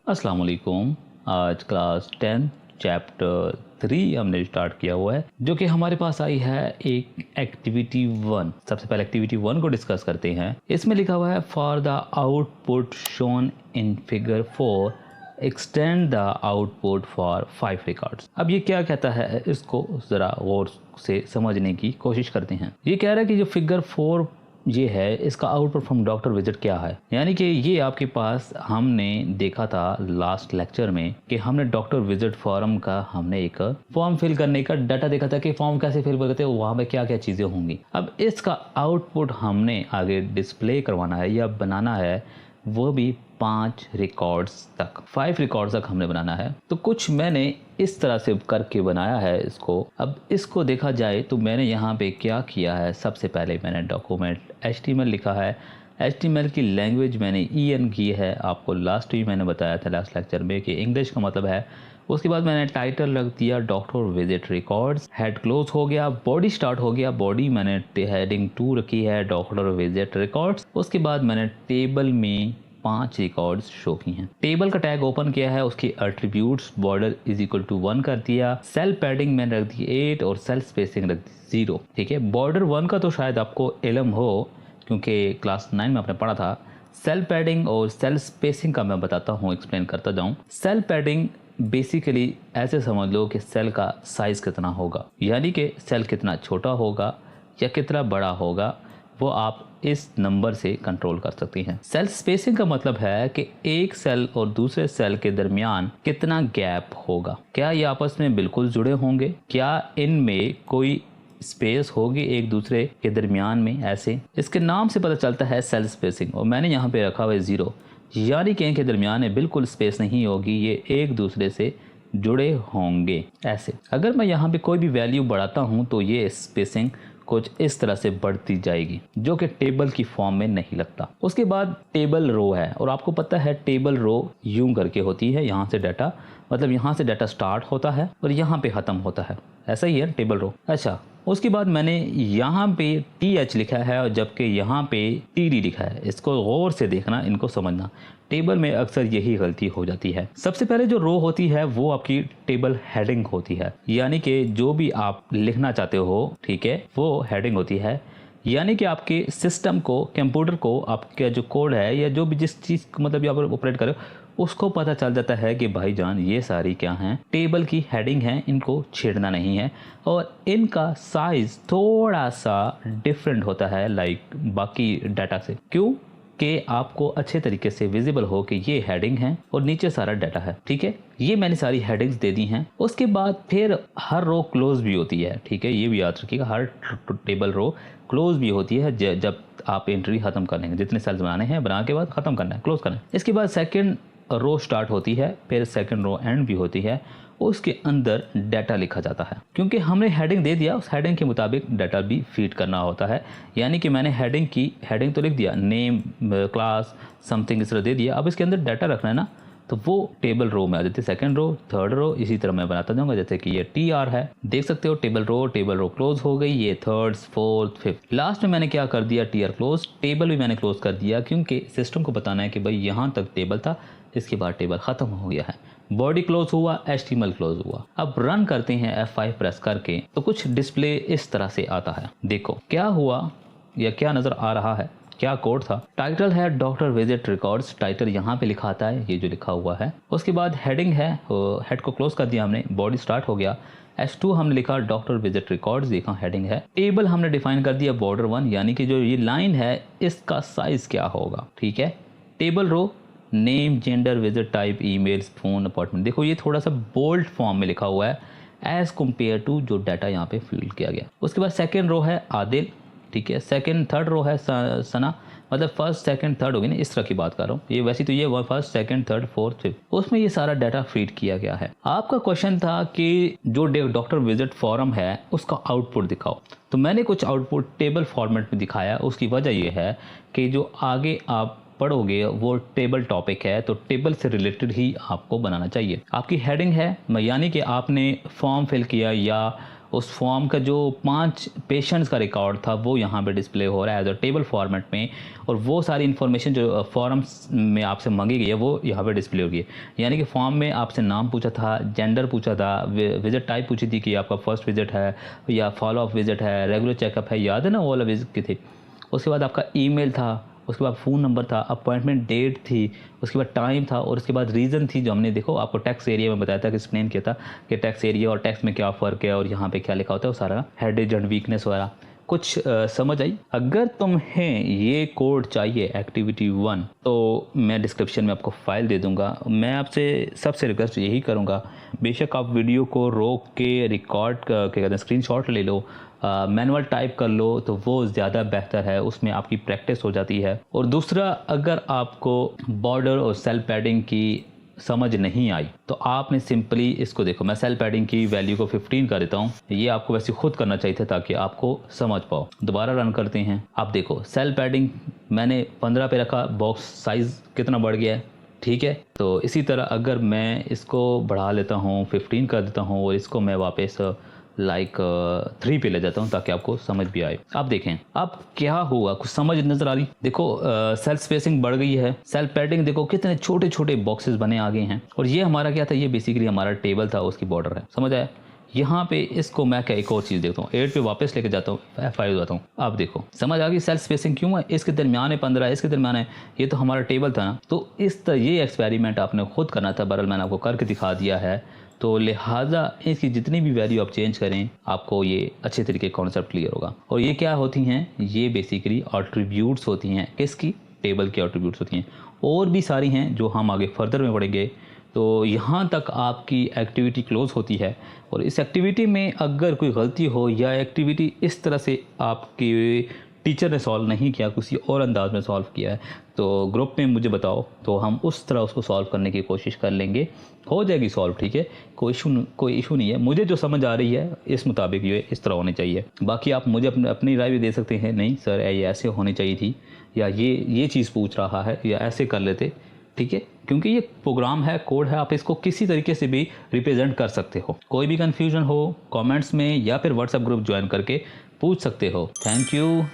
अस्सलाम वालेकुम। आज क्लास 10 चैप्टर 3 हमने स्टार्ट किया हुआ है, जो कि हमारे पास आई है एक एक्टिविटी 1। सबसे पहले एक्टिविटी 1 को डिस्कस करते हैं। इसमें लिखा हुआ है for the output shown in figure 4 extend the output for 5 records. अब ये क्या कहता है, इसको ज़रा गौर से समझने की कोशिश करते हैं। ये कह रहा है कि जो फिगर 4 ये है, इसका आउटपुट फ्रॉम डॉक्टर विजिट क्या है। यानी कि ये आपके पास हमने देखा था लास्ट लेक्चर में कि हमने डॉक्टर विजिट फॉर्म का हमने एक फॉर्म फिल करने का डाटा देखा था कि फॉर्म कैसे फिल करते हैं, वहाँ पे क्या क्या चीज़ें होंगी। अब इसका आउटपुट हमने आगे डिस्प्ले करवाना है या बनाना है, वो भी 5 रिकॉर्ड्स तक, 5 रिकॉर्ड्स तक हमने बनाना है। तो कुछ मैंने इस तरह से करके बनाया है इसको। अब इसको देखा जाए तो मैंने यहाँ पे क्या किया है, सबसे पहले मैंने डॉक्यूमेंट HTML लिखा है। HTML की लैंग्वेज मैंने EN की है। आपको लास्ट ही मैंने बताया था लास्ट लेक्चर में कि इंग्लिश का मतलब है। उसके बाद मैंने टाइटल रख दिया doctor visit records, head close हो गया, बॉडी स्टार्ट हो गया, बॉडी मैंने हेडिंग 2 रखी है डॉक्टर विजिट रिकॉर्ड्स। उसके बाद मैंने टेबल में 5 रिकॉर्ड्स शो की हैं। टेबल का टैग ओपन किया है, उसकी attributes border is equal to 1 कर दिया, सेल पैडिंग मैंने रख दी 8 और सेल स्पेसिंग रख दी 0। ठीक है, बॉर्डर 1 का तो शायद आपको इल्म हो क्योंकि क्लास 9 में आपने पढ़ा था। सेल पैडिंग और सेल स्पेसिंग का मैं बताता हूँ, एक्सप्लेन करता जाऊँ। सेल पैडिंग बेसिकली ऐसे समझ लो कि सेल का साइज कितना होगा, यानी कि सेल कितना छोटा होगा या कितना बड़ा होगा, वो आप इस नंबर से कंट्रोल कर सकती हैं। सेल स्पेसिंग का मतलब है कि एक सेल और दूसरे सेल के दरमियान कितना गैप होगा, क्या ये आपस में बिल्कुल जुड़े होंगे, क्या इनमें कोई स्पेस होगी एक दूसरे के दरमियान में। ऐसे इसके नाम से पता चलता है सेल स्पेसिंग, और मैंने यहाँ पे रखा हुआ है 0, यानी कि इनके दरमियान में बिल्कुल स्पेस नहीं होगी, ये एक दूसरे से जुड़े होंगे। ऐसे अगर मैं यहाँ पे कोई भी वैल्यू बढ़ाता हूँ तो ये स्पेसिंग कुछ इस तरह से बढ़ती जाएगी, जो कि टेबल की फॉर्म में नहीं लगता। उसके बाद टेबल रो है, और आपको पता है टेबल रो यूं करके होती है, यहाँ से डाटा मतलब यहाँ से डाटा स्टार्ट होता है और यहाँ पे ख़त्म होता है, ऐसा ही है टेबल रो। अच्छा, उसके बाद मैंने यहाँ पे TH लिखा है और जबकि यहाँ पे TD लिखा है। इसको गौर से देखना, इनको समझना। टेबल में अक्सर यही गलती हो जाती है। सबसे पहले जो रो होती है वो आपकी टेबल हेडिंग होती है, यानी कि जो भी आप लिखना चाहते हो, ठीक है, वो हेडिंग होती है। यानी कि आपके सिस्टम को, कंप्यूटर को, आपका जो कोड है या जो भी जिस चीज़ मतलब यहाँ पर ऑपरेट करे, उसको पता चल जाता है कि भाईजान ये सारी क्या हैं, टेबल की हेडिंग है, इनको छेड़ना नहीं है। और इनका साइज थोड़ा सा डिफरेंट होता है लाइक बाकी डाटा से। क्यों? कि आपको अच्छे तरीके से विजिबल हो कि ये हेडिंग है और नीचे सारा डाटा है। ठीक है, ये मैंने सारी हेडिंग्स दे दी हैं। उसके बाद फिर हर रो क्लोज भी होती है। ठीक है, ये भी याद रखिएगा, हर टेबल रो क्लोज भी होती है जब आप एंट्री खत्म कर लेंगे। जितने सेल्स बनाने हैं बना के बाद खत्म करना है, क्लोज करना है। इसके बाद सेकंड रो स्टार्ट होती है, फिर सेकंड रो एंड भी होती है। उसके अंदर डाटा लिखा जाता है, क्योंकि हमने हेडिंग दे दिया, उस हेडिंग के मुताबिक डाटा भी फीड करना होता है। यानी कि मैंने हेडिंग तो लिख दिया, नेम, क्लास, समथिंग इस तरह दे दिया। अब इसके अंदर डाटा रखना है ना, तो वो टेबल रो में आ जाती है। सेकंड रो, थर्ड रो, इसी तरह मैं बनाता जाऊंगा। जैसे कि ये TR है, देख सकते हो टेबल रो क्लोज हो गई। ये थर्ड, फोर्थ, फिफ्थ, लास्ट में मैंने क्या कर दिया, TR क्लोज। टेबल भी मैंने क्लोज कर दिया, क्योंकि सिस्टम को बताना है कि भाई यहाँ तक टेबल था, इसके बाद टेबल खत्म हो गया है। बॉडी क्लोज हुआ, HTML क्लोज हुआ। अब रन करते हैं F5 प्रेस करके, तो कुछ डिस्प्ले इस तरह से आता है। देखो क्या हुआ या क्या नजर आ रहा है, क्या कोड था। टाइटल है डॉक्टर विजिट रिकॉर्ड्स, टाइटल यहाँ पे लिखा आता है, ये जो लिखा हुआ है। उसके बाद हेडिंग है, हेड को क्लोज कर दिया हमने, बॉडी स्टार्ट हो गया। H2 हमने लिखा डॉक्टर विजिट रिकॉर्ड्स, देखा हेडिंग है। टेबल हमने डिफाइन कर दिया बॉर्डर 1, यानी कि जो ये लाइन है इसका साइज क्या होगा। ठीक है, table row, name, gender, visit type, emails, phone, appointment. देखो ये थोड़ा सा बोल्ड फॉर्म में लिखा हुआ है एज कम्पेयर टू जो डाटा यहाँ पे फिल किया गया। उसके बाद सेकंड रो है आदिल, ठीक है। थर्ड रो है सना, मतलब फर्स्ट सेकंड थर्ड होगी ना, इस तरह की बात कर रहा हूँ। ये वैसे तो ये first second third fourth fifth, उसमें ये सारा डाटा फीड किया गया है। आपका क्वेश्चन था कि जो डॉक्टर विजिट फॉर्म है उसका आउटपुट दिखाओ, तो मैंने कुछ आउटपुट टेबल फॉर्मेट में दिखाया। उसकी वजह ये है कि जो आगे आप पढ़ोगे वो टेबल टॉपिक है, तो टेबल से रिलेटेड ही आपको बनाना चाहिए। आपकी हेडिंग है, यानी कि आपने फॉर्म फिल किया या उस फॉर्म का जो 5 पेशेंट्स का रिकॉर्ड था वो यहाँ पे डिस्प्ले हो रहा है एज अ टेबल फॉर्मेट में, और वो सारी इन्फॉर्मेशन जो फॉर्म्स में आपसे मांगी गई है वो यहाँ पे डिस्प्ले होगी। यानी कि फॉर्म में आपसे नाम पूछा था, जेंडर पूछा था, विजिट टाइप पूछी थी कि आपका फर्स्ट विजिट है या फॉलो अप विजिट है, रेगुलर चेकअप है, याद है ना वो वाला विजिट की थी। उसके बाद आपका ईमेल था, उसके बाद फ़ोन नंबर था, अपॉइंटमेंट डेट थी, उसके बाद टाइम था, और उसके बाद रीज़न थी जो हमने देखो आपको टैक्स एरिया में बताया था कि एक्सप्लेन किया था कि टैक्स एरिया और टैक्स में क्या फ़र्क है और यहाँ पे क्या लिखा होता है वो सारा, हेडेज एंड वीकनेस वगैरह कुछ समझ आई। अगर तुम्हें ये कोड चाहिए एक्टिविटी 1 तो मैं डिस्क्रिप्शन में आपको फाइल दे दूंगा। मैं आपसे सबसे रिक्वेस्ट यही करूंगा, बेशक आप वीडियो को रोक के रिकॉर्ड क्या कहते हैं स्क्रीनशॉट ले लो, मैनुअल टाइप कर लो तो वो ज़्यादा बेहतर है, उसमें आपकी प्रैक्टिस हो जाती है। और दूसरा, अगर आपको बॉर्डर और सेल पैडिंग की समझ नहीं आई तो आपने सिंपली इसको देखो, मैं सेल पैडिंग की वैल्यू को 15 कर देता हूँ, ये आपको वैसे खुद करना चाहिए था ताकि आपको समझ पाओ। दोबारा रन करते हैं, आप देखो सेल पैडिंग मैंने 15 पे रखा, बॉक्स साइज़ कितना बढ़ गया है, ठीक है। तो इसी तरह अगर मैं इसको बढ़ा लेता हूँ, 15 कर देता हूँ, और इसको मैं वापस लाइक 3 पे ले जाता हूँ ताकि आपको समझ भी आए। आप देखें अब क्या हुआ, कुछ समझ नजर आ रही। देखो सेल स्पेसिंग बढ़ गई है, सेल पैडिंग देखो कितने छोटे छोटे बॉक्सेस बने आ गए हैं, और ये हमारा क्या था, ये बेसिकली हमारा टेबल था, उसकी बॉर्डर है, समझ आया। यहाँ पे इसको मैं क्या एक और चीज़ देखता हूँ, 8 पे वापस लेके जाता हूँ, F5 जाता हूँ। आप देखो समझ आ गई सेल स्पेसिंग क्यों है, इसके दरमियान है 15, इसके दरमियान है, ये तो हमारा टेबल था ना। तो इस तरह ये एक्सपेरिमेंट आपने खुद करना था, बहरहाल मैंने आपको करके दिखा दिया है, तो लिहाजा इसकी जितनी भी वैल्यू आप चेंज करें आपको ये अच्छे तरीके कॉन्सेप्ट क्लियर होगा। और ये क्या होती हैं, ये बेसिकली एट्रीब्यूट्स होती हैं, किसकी, टेबल की एट्रीब्यूट्स होती हैं, और भी सारी हैं जो हम आगे फर्दर में पढ़ेंगे। तो यहाँ तक आपकी एक्टिविटी क्लोज होती है, और इस एक्टिविटी में अगर कोई गलती हो या एक्टिविटी इस तरह से आपकी टीचर ने सॉल्व नहीं किया, किसी और अंदाज में सॉल्व किया है, तो ग्रुप में मुझे बताओ, तो हम उस तरह उसको सॉल्व करने की कोशिश कर लेंगे, हो जाएगी सॉल्व, ठीक है, कोई इशू नहीं है। मुझे जो समझ आ रही है इस मुताबिक ये इस तरह होनी चाहिए। बाकी आप मुझे अपनी राय भी दे सकते हैं, नहीं सर ये ऐसे होनी चाहिए थी, या ये चीज़ पूछ रहा है, या ऐसे कर लेते, ठीक है, क्योंकि ये प्रोग्राम है, कोड है, आप इसको किसी तरीके से भी रिप्रेजेंट कर सकते हो। कोई भी कन्फ्यूजन हो कमेंट्स में या फिर व्हाट्सएप ग्रुप ज्वाइन करके पूछ सकते हो। Thank you.